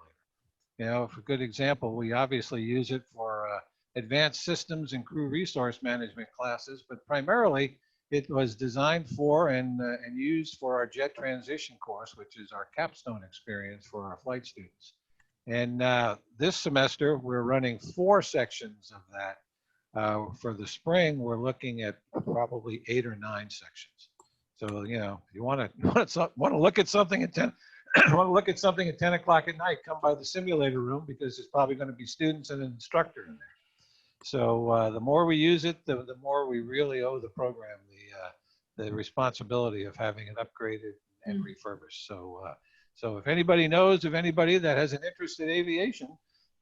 You know, for a good example, we obviously use it for advanced systems and crew resource management classes, but primarily it was designed for and used for our jet transition course, which is our capstone experience for our flight students. And this semester, we're running 4 sections of that. For the spring, we're looking at probably 8 or 9 sections. So, you know, if you want to look at something at 10, want to look at something at 10 o'clock at night, come by the simulator room because there's probably going to be students and an instructor in there. So the more we use it, the more we really owe the program the responsibility of having it upgraded and refurbished. So if anybody knows of anybody that has an interest in aviation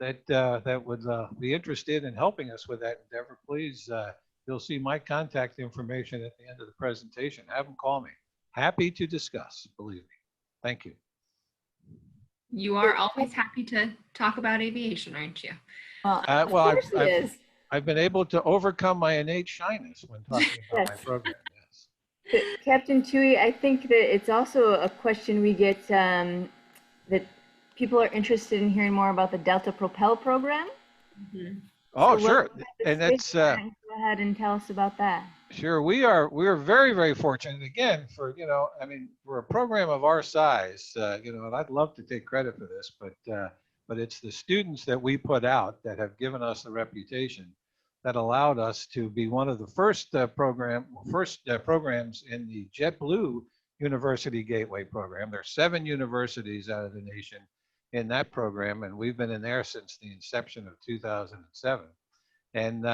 that would be interested in helping us with that endeavor, please, you'll see my contact information at the end of the presentation. Have them call me. Happy to discuss, believe me. Thank you. You are always happy to talk about aviation, aren't you? Of course he is. I've been able to overcome my innate shyness when talking about my program. Yes. Captain Tui, I think that it's also a question we get that people are interested in hearing more about the Delta Propel program. Oh, so sure. And that's go ahead and tell us about that. Sure, we are very, very fortunate again for, you know, I mean, for a program of our size, you know, and I'd love to take credit for this, but it's the students that we put out that have given us the reputation that allowed us to be one of the first programs in the JetBlue University Gateway program. There are 7 universities out of the nation in that program, and we've been in there since the inception of 2007. And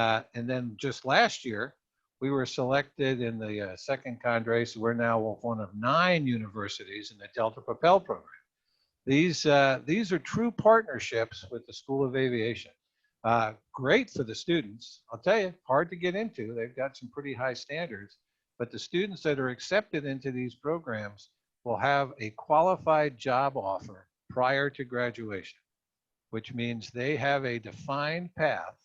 then just last year, we were selected in the second cadre, so we're now one of 9 universities in the Delta Propel program. These are true partnerships with the School of Aviation. Great for the students. I'll tell you, hard to get into. They've got some pretty high standards, but the students that are accepted into these programs will have a qualified job offer prior to graduation, which means they have a defined path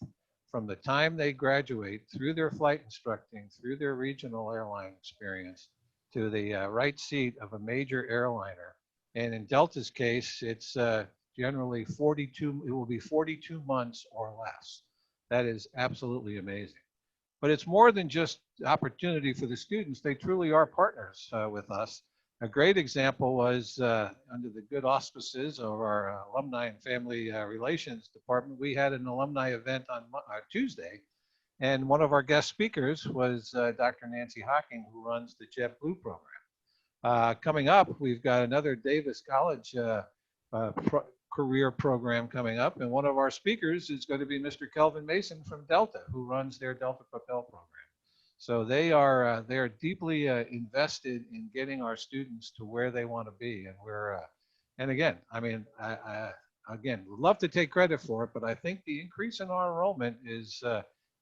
from the time they graduate through their flight instructing, through their regional airline experience, to the right seat of a major airliner. And in Delta's case, it's generally 42, it will be 42 months or less. That is absolutely amazing. But it's more than just opportunity for the students. They truly are partners with us. A great example was under the good auspices of our Alumni and Family Relations Department. We had an alumni event on Tuesday, and one of our guest speakers was Dr. Nancy Hocking, who runs the JetBlue program. Coming up, we've got another Davis College career program coming up, and one of our speakers is going to be Mr. Kelvin Mason from Delta, who runs their Delta Propel program. So they are deeply invested in getting our students to where they want to be, and and again, I mean, again, would love to take credit for it, but I think the increase in our enrollment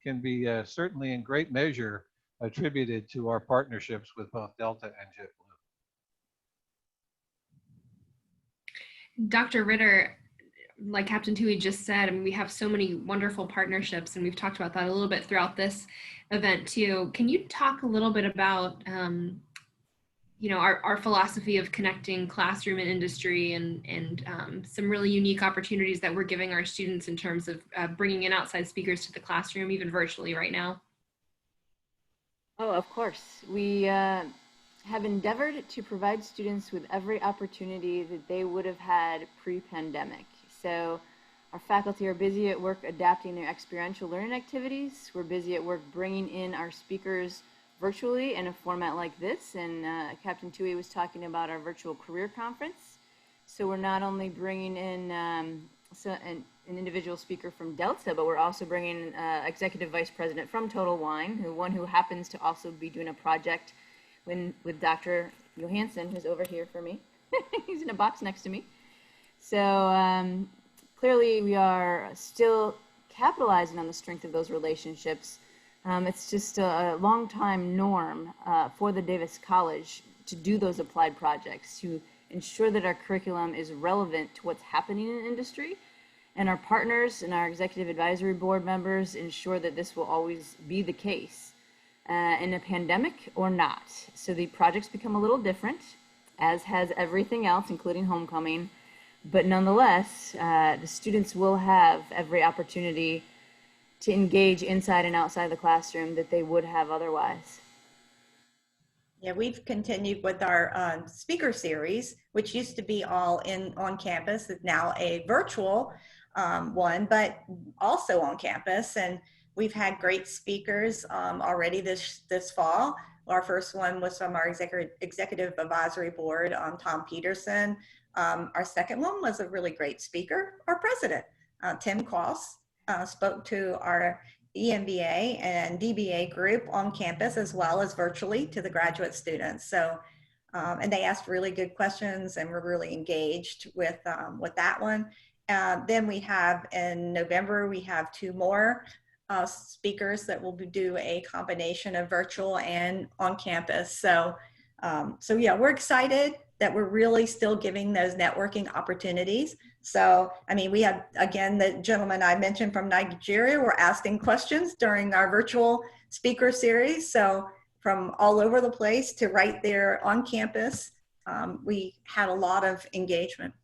can be certainly in great measure attributed to our partnerships with both Delta and JetBlue. Dr. Ritter, like Captain Tui just said, I mean, we have so many wonderful partnerships, and we've talked about that a little bit throughout this event too. Can you talk a little bit about, you know, our philosophy of connecting classroom and industry, and some really unique opportunities that we're giving our students in terms of bringing in outside speakers to the classroom, even virtually right now? Oh, of course. We have endeavored to provide students with every opportunity that they would have had pre-pandemic. So our faculty are busy at work adapting their experiential learning activities. We're busy at work bringing in our speakers virtually in a format like this. And Captain Tui was talking about our virtual career conference. So we're not only bringing in, an individual speaker from Delta, but we're also bringing executive vice president from Total Wine, who happens to also be doing a project with Dr. Johansson, who's over here for me. He's in a box next to me. So clearly we are still capitalizing on the strength of those relationships. It's just a long time norm for the Davis College to do those applied projects, to ensure that our curriculum is relevant to what's happening in industry. And our partners and our executive advisory board members ensure that this will always be the case in a pandemic or not. So the projects become a little different, as has everything else, including homecoming. But nonetheless, the students will have every opportunity to engage inside and outside the classroom that they would have otherwise. Yeah, we've continued with our speaker series, which used to be all on campus. It's now a virtual one, but also on campus. And we've had great speakers already this fall. Our first one was from our executive advisory board, Tom Peterson. Our second one was a really great speaker. Our president, Tim Cross, spoke to our EMBA and DBA group on campus, as well as virtually to the graduate students. So, and they asked really good questions and were really engaged with that one. Then we have in November, we have two more speakers that will do a combination of virtual and on campus. So, so yeah, we're excited that we're really still giving those networking opportunities. So, I mean, we have, again, the gentleman I mentioned from Nigeria were asking questions during our virtual speaker series. So from all over the place to right there on campus, we had a lot of engagement.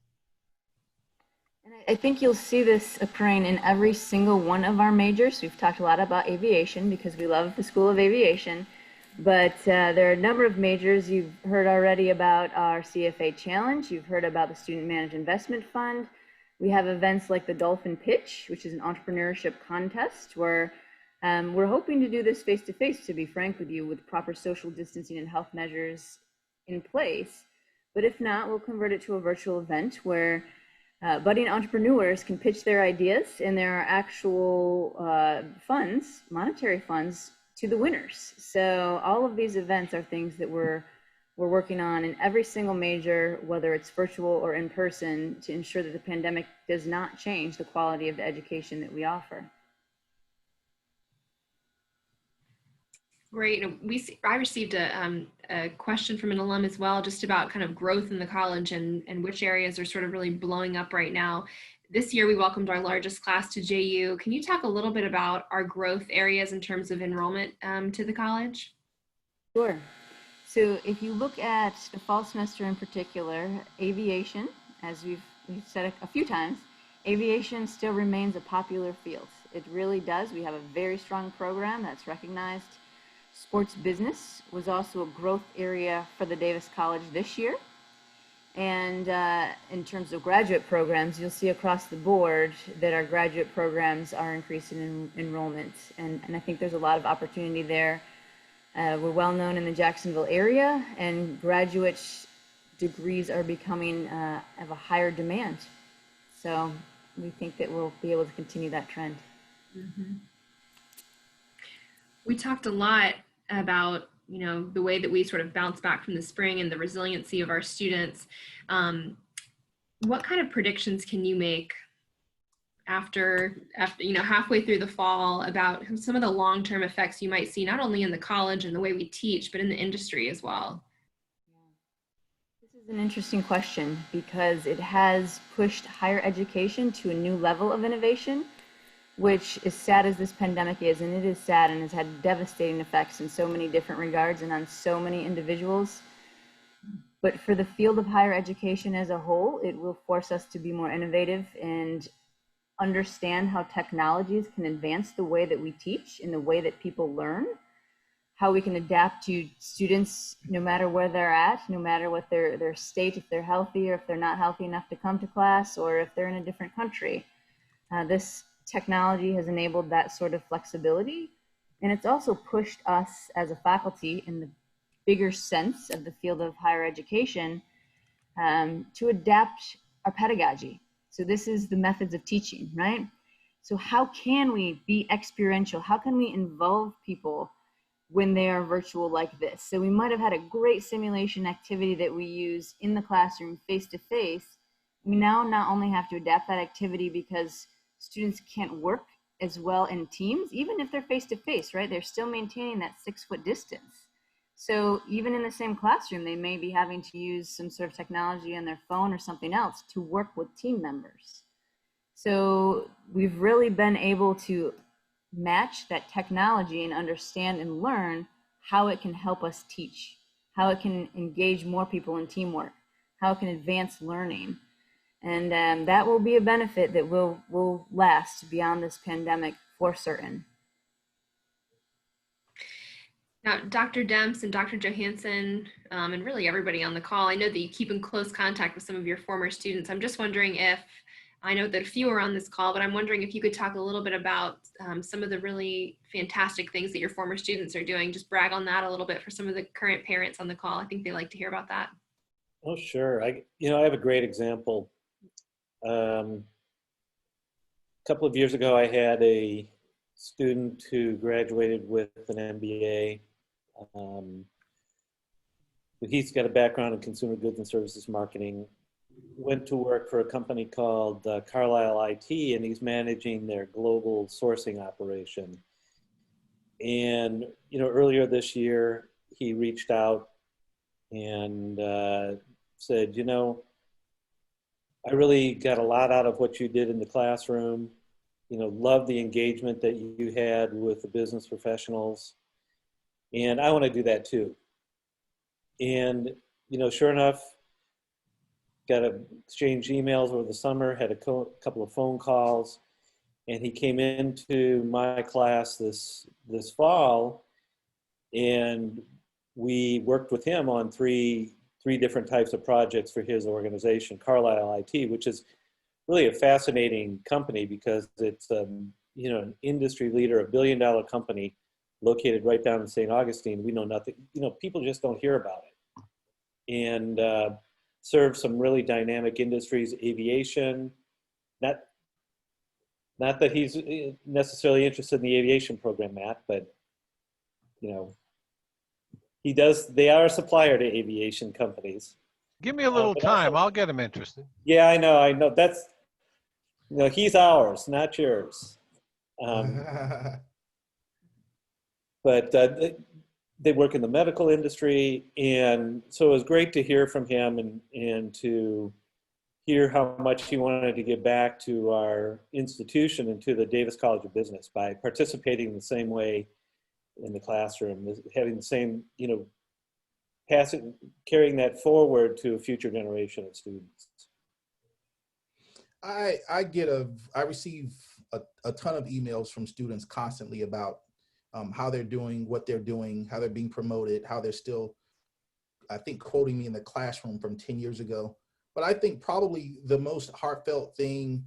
And I think you'll see this occurring in every single one of our majors. We've talked a lot about aviation because we love the School of Aviation. But there are a number of majors. You've heard already about our CFA Challenge. You've heard about the Student Managed Investment Fund. We have events like the Dolphin Pitch, which is an entrepreneurship contest where we're hoping to do this face-to-face, to be frank with you, with proper social distancing and health measures in place. But if not, we'll convert it to a virtual event where budding entrepreneurs can pitch their ideas and there are actual funds, monetary funds, to the winners. So all of these events are things that we're working on in every single major, whether it's virtual or in person, to ensure that the pandemic does not change the quality of the education that we offer. Great. I received a question from an alum as well, just about kind of growth in the college and which areas are sort of really blowing up right now. This year, we welcomed our largest class to JU. Can you talk a little bit about our growth areas in terms of enrollment to the college? Sure. So if you look at the fall semester in particular, aviation, as we've said a few times, aviation still remains a popular field. It really does. We have a very strong program that's recognized. Sports business was also a growth area for the Davis College this year. And in terms of graduate programs, you'll see across the board that our graduate programs are increasing in enrollment. And I think there's a lot of opportunity there. We're well known in the Jacksonville area, and graduate degrees are becoming of a higher demand. So we think that we'll be able to continue that trend. Mm-hmm. We talked a lot about the way that we sort of bounce back from the spring and the resiliency of our students. What kind of predictions can you make after halfway through the fall about some of the long-term effects you might see, not only in the college and the way we teach, but in the industry as well? This is an interesting question because it has pushed higher education to a new level of innovation, which, as sad as this pandemic is, and it is sad and has had devastating effects in so many different regards and on so many individuals. But for the field of higher education as a whole, it will force us to be more innovative and understand how technologies can advance the way that we teach and the way that people learn, how we can adapt to students no matter where they're at, no matter what their state, if they're healthy or if they're not healthy enough to come to class, or if they're in a different country. This technology has enabled that sort of flexibility, and it's also pushed us as a faculty in the bigger sense of the field of higher education to adapt our pedagogy. So this is the methods of teaching, right? So how can we be experiential? How can we involve people when they are virtual like this? So we might have had a great simulation activity that we use in the classroom face to face. We now not only have to adapt that activity because students can't work as well in teams, even if they're face to face, right? They're still maintaining that 6-foot distance. So even in the same classroom, they may be having to use some sort of technology on their phone or something else to work with team members. So we've really been able to match that technology and understand and learn how it can help us teach, how it can engage more people in teamwork, how it can advance learning. And that will be a benefit that will last beyond this pandemic for certain. Now, Dr. Demps and Dr. Johansson, and really everybody on the call, I know that you keep in close contact with some of your former students. I'm just wondering if, I know that a few are on this call, but I'm wondering if you could talk a little bit about some of the really fantastic things that your former students are doing. Just brag on that a little bit for some of the current parents on the call. I think they like to hear about that. Oh, sure. I have a great example. A couple of years ago, I had a student who graduated with an MBA. He's got a background in consumer goods and services marketing. Went to work for a company called Carlisle IT, and he's managing their global sourcing operation. And earlier this year, he reached out and said, I really got a lot out of what you did in the classroom. Love the engagement that you had with the business professionals, and I want to do that too. And sure enough, got to exchange emails over the summer, had a couple of phone calls, and he came into my class this fall, and we worked with him on three different types of projects for his organization, Carlisle IT, which is really a fascinating company because it's an industry leader, a $1 billion company located right down in St. Augustine. We know nothing, people just don't hear about it. And serve some really dynamic industries, aviation, not that he's necessarily interested in the aviation program, Matt, but he does. They are a supplier to aviation companies. Give me a little time. I'll get him interested. Yeah, I know. That's, he's ours, not yours. But they work in the medical industry, and so it was great to hear from him and to hear how much he wanted to give back to our institution and to the Davis College of Business by participating the same way in the classroom, having the same, carrying that forward to a future generation of students. I receive a ton of emails from students constantly about how they're doing, what they're doing, how they're being promoted, how they're still, I think, quoting me in the classroom from 10 years ago. But I think probably the most heartfelt thing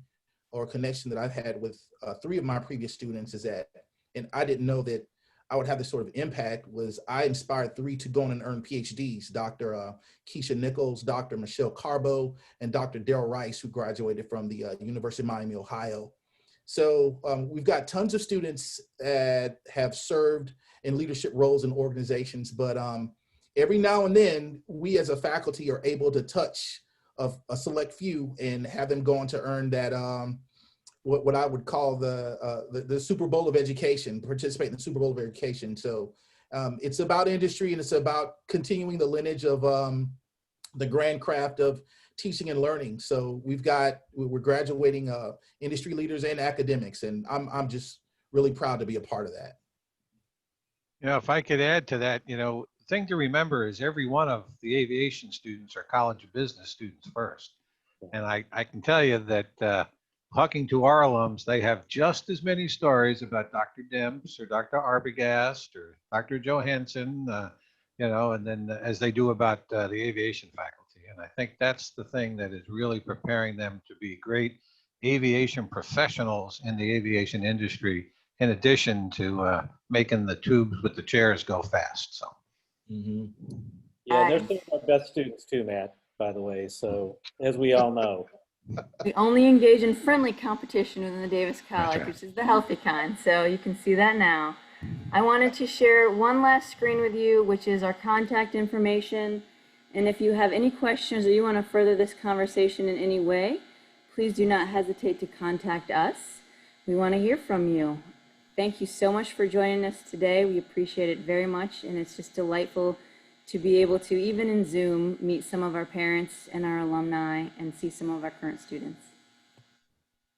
or connection that I've had with 3 of my previous students is that, and I didn't know that I would have this sort of impact, was I inspired 3 to go on and earn PhDs, Dr. Keisha Nichols, Dr. Michelle Carbo, and Dr. Daryl Rice, who graduated from the University of Miami, Ohio. So we've got tons of students that have served in leadership roles in organizations, but every now and then we as a faculty are able to touch a select few and have them go on to earn that what I would call the Super Bowl of education, participate in the Super Bowl of education. So it's about industry, and it's about continuing the lineage of the grand craft of teaching and learning. So we're graduating industry leaders and academics, and I'm just really proud to be a part of that. If I could add to that, the thing to remember is every one of the aviation students are College of Business students first. And I can tell you that talking to our alums, they have just as many stories about Dr. Demps or Dr. Arbogast or Dr. Johansson, and then as they do about the aviation faculty. And I think that's the thing that is really preparing them to be great aviation professionals in the aviation industry, in addition to making the tubes with the chairs go fast. So. Mm-hmm. Yeah, they're some of our best students too, Matt, by the way. So as we all know. We only engage in friendly competition within the Davis College, right. which is the healthy kind. So you can see that now. I wanted to share one last screen with you, which is our contact information. And if you have any questions or you want to further this conversation in any way, please do not hesitate to contact us. We want to hear from you. Thank you so much for joining us today. We appreciate it very much. And it's just delightful to be able to, even in Zoom, meet some of our parents and our alumni and see some of our current students.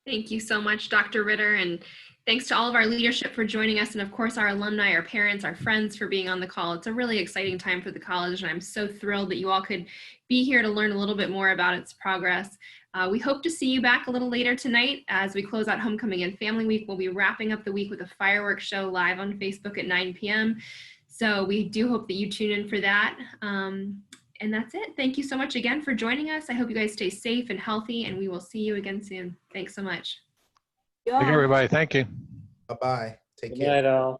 Thank you so much, Dr. Ritter, and thanks to all of our leadership for joining us, and of course our alumni, our parents, our friends for being on the call. It's a really exciting time for the college, and I'm so thrilled that you all could be here to learn a little bit more about its progress. We hope to see you back a little later tonight as we close out Homecoming and Family Week. We'll be wrapping up the week with a fireworks show live on Facebook at 9 p.m. So we do hope that you tune in for that. And that's it. Thank you so much again for joining us. I hope you guys stay safe and healthy, and we will see you again soon. Thanks so much. Thank you, everybody. Thank you. Bye-bye. Take Good care. night, all.